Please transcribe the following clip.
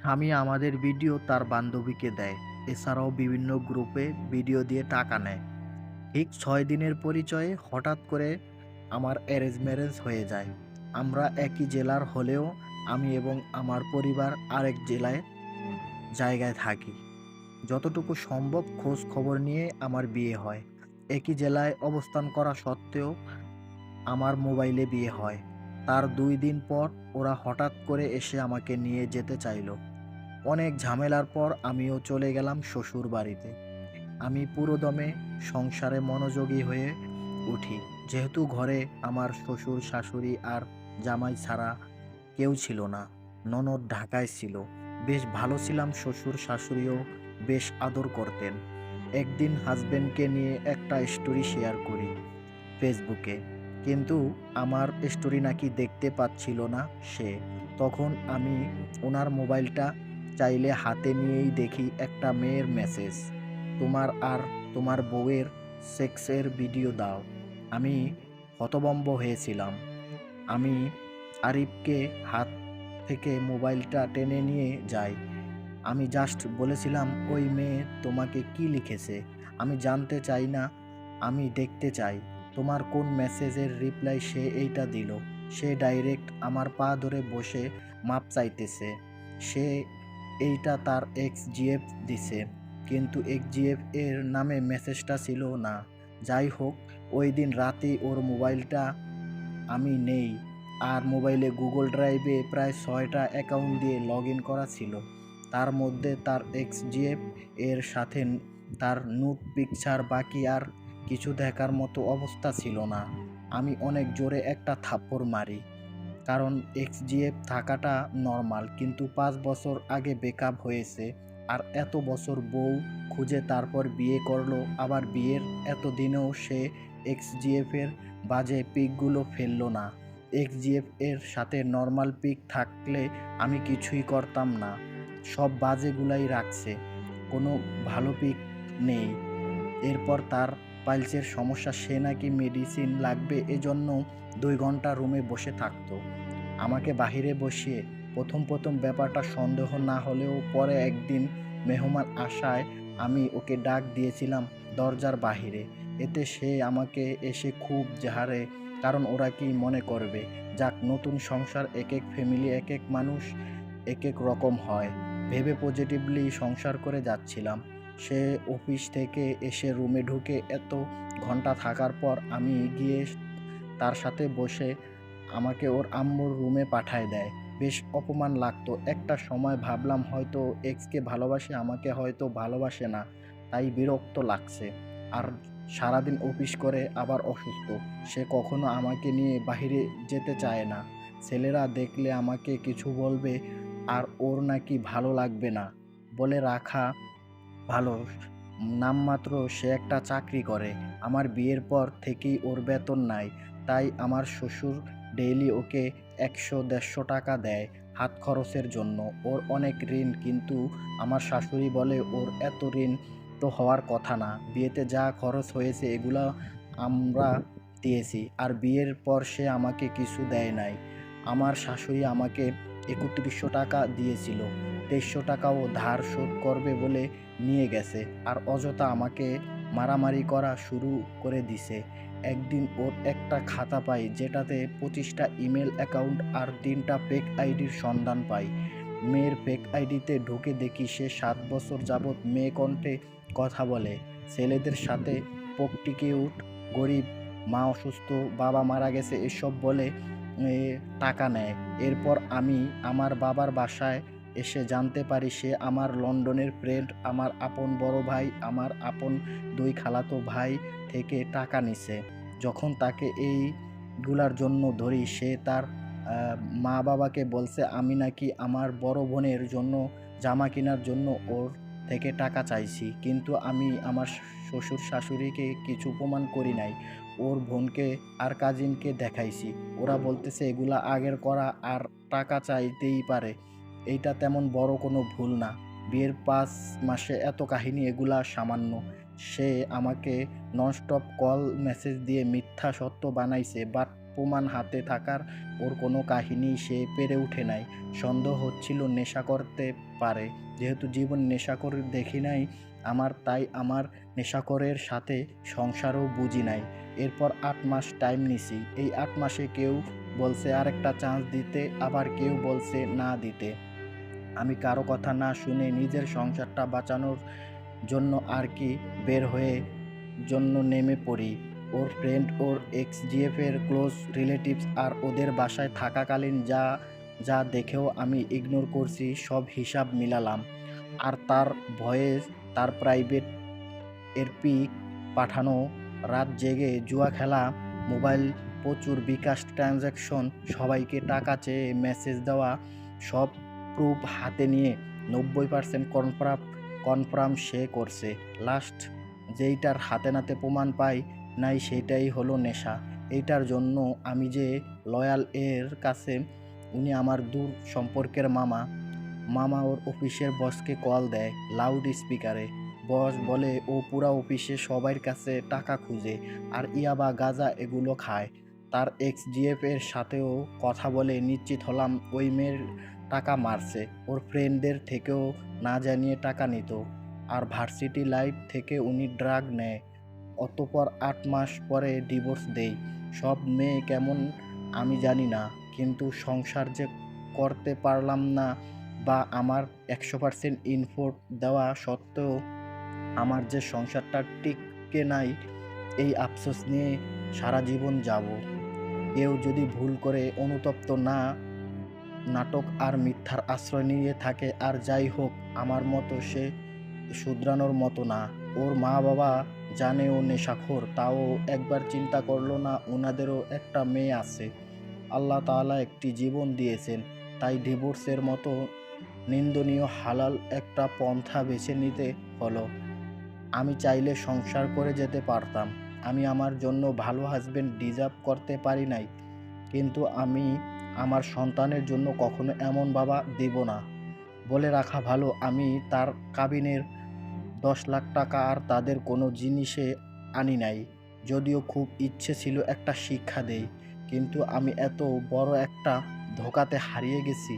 আমি আমাদের ভিডিও তার বান্ধবীকে দেয়। এছাড়াও বিভিন্ন গ্রুপে ভিডিও দিয়ে টাকা নেয়। ঠিক ৬ দিনের পরিচয়ে হঠাৎ করে আমার অ্যারেঞ্জ ম্যারেজ হয়ে যায়। আমরা একই জেলার হলেও আমি এবং আমার পরিবার আরেক জায়গায় থাকি। যতটুকু সম্ভব খোঁজ খবর নিয়ে আমার বিয়ে হয়। একই জেলায় অবস্থান করা সত্ত্বেও আমার মোবাইলে বিয়ে হয়। তার ২ দিন পর ওরা হঠাৎ করে এসে আমাকে নিয়ে যেতে চাইল। অনেক ঝামেলার পর আমিও চলে গেলাম শ্বশুরবাড়িতে। আমি পুরোদমে সংসারে মনোযোগী হয়ে উঠি। যেহেতু ঘরে আমার শ্বশুর-শাশুড়ি আর জামাই ছাড়া কেউ ছিল না। ননদ ঢাকায় ছিল। বেশ ভালো ছিলাম, শ্বশুর-শাশুড়িও বেশ আদর করতেন। একদিন হাসব্যান্ডকে নিয়ে একটা স্টোরি শেয়ার করি ফেসবুকে। কিন্তু আমার স্টোরি নাকি দেখতে পাচ্ছিল না সে। তখন আমি উনার মোবাইলটা চাইলে হাতে নিয়েই দেখি একটা মেয়ের মেসেজ। তোমার আর তোমার বউয়ের সেক্সের ভিডিও দাও। আমি হতভম্ব হয়েছিলাম। আমি আরিফকে হাত থেকে মোবাইলটা টেনে নিয়ে যাই। আমি জাস্ট বলেছিলাম, ওই মেয়ে তোমাকে কি লিখেছে? আমি জানতে চাই না, আমি দেখতে চাই। তোমার কোন মেসেজের রিপ্লাই সে এইটা দিল। সে ডাইরেক্ট আমার পা ধরে বসে মাপ চাইতেছে। সে এইটা তার এক্স-জিএফ দিছে। কিন্তু এক্স-জিএফ এর নামে মেসেজটা ছিল না। যাই হোক, ওইদিন রাতেই ওর মোবাইলটা আমি নেই। আর মোবাইলে গুগল ড্রাইভে প্রায় ৬টা অ্যাকাউন্ট দিয়ে লগইন করা ছিল। তার মধ্যে তার এক্স-জিএফ এর সাথে তার নুড পিকচার, বাকি আর কিছু দেখার মতো অবস্থা ছিল না। আমি অনেক জোরে একটা থাপ্পড় মারি। কারণ এক্স-জিএফ থাকাটা নরমাল, কিন্তু ৫ বছর আগে ব্রেকআপ হয়েছে। আর এত বছর বউ খুঁজে তারপর বিয়ে করলো। আবার বিয়ের এতদিনেও সে এক্স-জিএফ এর বাজে পিকগুলো ফেললো না। এক্স-জিএফ এর সাথে নরমাল পিক থাকলে আমি কিছুই করতাম না। সব বাজেগুলাই রাখছে। কোনো ভালো পিক নেই। এরপর তার পাইলসের সমস্যা, সে নাকি মেডিসিন লাগবে, এজন্য ২ ঘন্টা রুমে বসে থাকতো। আমাকে বাহিরে বসিয়ে প্রথম ব্যাপারটা সন্দেহ না হলেও পরে একদিন মেহমান আসায় আমি ওকে ডাক দিয়েছিলাম দরজার বাহিরে। এতে সে আমাকে এসে খুব ঝাড়ে, কারণ ওরা কি মনে করবে? যাক, নতুন সংসার, একেক ফ্যামিলি, একেক মানুষ একেক রকম হয় ভেবে পজিটিভলি সংসার করে যাচ্ছিলাম। সে অফিস থেকে এসে রুমে ঢুকে এত ঘন্টা থাকার পর আমি গিয়ে তার সাথে বসে আমাকে ওর আম্মুর রুমে পাঠায় দেয়। বেশ অপমান লাগতো। একটা সময় ভাবলাম হয়তো এক্সকে ভালোবাসে, আমাকে হয়তো ভালোবাসে না, তাই বিরক্ত লাগছে। আর সারাদিন অফিস করে আবার অসুস্থ। সে কখনো আমাকে নিয়ে বাহিরে যেতে চায় না। ছেলেরা দেখলে আমাকে কিছু বলবে আর ওর নাকি ভালো লাগবে না বলে রাখা ভালো। নামমাত্র সে একটা চাকরি করে। আমার বিয়ের পর থেকেই ওর বেতন নাই। তাই আমার শ্বশুর ডেইলি ওকে ১০০-১৫০ টাকা দেয় হাত খরচের জন্য। ওর অনেক ঋণ, কিন্তু আমার শাশুড়ি বলে ওর এত ঋণ তো হওয়ার কথা না। বিয়েতে যা খরচ হয়েছে এগুলা আমরা দিয়েছি। আর বিয়ের পর সে আমাকে কিছু দেয় নাই। আমার শাশুড়ি আমাকে ৩১০০ টাকা দিয়েছিল। ২৩০০ টাকাও ধার শোধ করবে বলে নিয়ে গেছে। আর অযথা আমাকে মারামারি করা শুরু করে দিছে। একদিন ওর একটা খাতা পাই যেটাতে ২৫টা ইমেল অ্যাকাউন্ট আর ৩টা ফেক আইডির সন্ধান পাই। মেয়ের ফেক আইডিতে ঢুকে দেখি সে ৭ বছর যাবৎ মেয়ে কণ্ঠে কথা বলে। ছেলেদের সাথে প্রস্টিটিউট, গরিব, মা অসুস্থ, বাবা মারা গেছে এসব বলে এ টাকা নেয়। এরপর আমি আমার বাবার বাসায় এসে জানতে পারি সে আমার লন্ডনের ফ্রেন্ড, আমার আপন বড় ভাই, আমার আপন ২ খালাতো ভাই থেকে টাকা নিছে। যখন তাকে এইগুলার জন্য ধরি, সে তার মা-বাবাকে বলছে আমি নাকি আমার বড় বোনের জন্য জামা কেনার জন্য ওর থেকে টাকা চাইছি। কিন্তু আমি আমার শ্বশুর-শাশুড়িকে কিছু প্রমাণ করি নাই। ওর বোনকে আর কাজিনকে দেখাইছি। ওরা বলতেছে এগুলা আগের করা আর টাকা চাইতেই পারে। এইটা তেমন বড় কোনো ভুল না। বিয়ের ৫ মাসে এত কাহিনী, এগুলা সামান্য। সে আমাকে ননস্টপ কল মেসেজ দিয়ে মিথ্যা সত্য বানাইছে, বাট প্রমাণ হাতে থাকার ওর কোনো কাহিনী সে পেরে উঠে নাই। সন্দেহ হচ্ছিল নেশা করতে পারে, যেহেতু জীবন নেশাখোর দেখি নাই আমার, তাই আমার নেশাখোরের সাথে সংসারও বুঝি নাই। এরপর ৮ মাস টাইম নিছি। এই ৮ মাসে কেউ বলছে আরেকটা চান্স দিতে, আবার কেউ বলছে না দিতে। আমি কারো কথা না শুনে নিজের সংসারটা বাঁচানোর জন্য আর কি বের হয়ে নেমে পড়ি। ওর ফ্রেন্ড, ওর এক্স-জিএফ এর ক্লোজ রিলেটিভস আর ওদের বাসায় থাকাকালীন যা যা দেখেও আমি ইগনোর করছি সব হিসাব মিলালাম। আর তার ভয়েস, তার প্রাইভেট এর পিক পাঠানো, রাত জেগে জুয়া খেলা, মোবাইল প্রচুর বিকাশ ট্রানজ্যাকশন, সবাইকে টাকা চেয়ে মেসেজ দেওয়া, সব প্রুফ হাতে নিয়ে ৯০% কনফার্ম সে করছে। লাস্ট যেইটার হাতে নাতে প্রমাণ পাই নাই সেইটাই হলো নেশা। এইটার জন্য আমি যে লয়াল এর কাছে, উনি আমার দূর সম্পর্কের মামা। মামা ওর অফিসের বসকে কল দেয় লাউড স্পিকারে। বস বলে ও পুরা অফিসে সবার কাছে টাকা খুঁজে আর ইয়াবা গাঁজা এগুলো খায়। তার এক্স-জিএফ এর সাথেও কথা বলে নিশ্চিত হলাম ওই মেয়ের টাকা মারছে, ওর ফ্রেন্ডদের থেকেও না জানিয়ে টাকা নিত। আর ভার্সিটি লাইফ থেকে উনি ড্রাগ নেয়। অতঃপর ৮ মাস পরে ডিভোর্স দেই। সব মেয়ে কেমন আমি জানি না, কিন্তু সংসার যে করতে পারলাম না, বা আমার ১০০% ইনফোর্ট দেওয়া সত্ত্বেও আমার যে সংসারটা টিকে নাই, এই আফসোস নিয়ে সারা জীবন যাব। কেউ যদি ভুল করে অনুতপ্ত না, নাটক আর মিথ্যার আশ্রয় নিয়ে থাকে, আর যাই হোক আমার মতো সে শুধরানোর মতো না। ওর মা বাবা জানে ও নেশাখোর, তাও একবার চিন্তা করলো না ওনাদেরও একটা মেয়ে আছে। আল্লাহ তাআলা একটি জীবন দিয়েছেন, তাই ডিভোর্সের মতো নিন্দনীয় হালাল একটা পন্থা বেছে নিতে হলো। আমি চাইলে সংসার করে যেতে পারতাম। আমি আমার জন্য ভালো হাজবেন্ড ডিজার্ভ করতে পারি নাই, কিন্তু আমি আমার সন্তানের জন্য কখনো এমন বাবা দেব না। বলে রাখা ভালো, আমি তার কাবিনের ১০ লাখ টাকা আর তাদের কোনো জিনিসে আনি নাই। যদিও খুব ইচ্ছে ছিল একটা শিক্ষা দেই, কিন্তু আমি এত বড় একটা ধোঁকাতে হারিয়ে গেছি।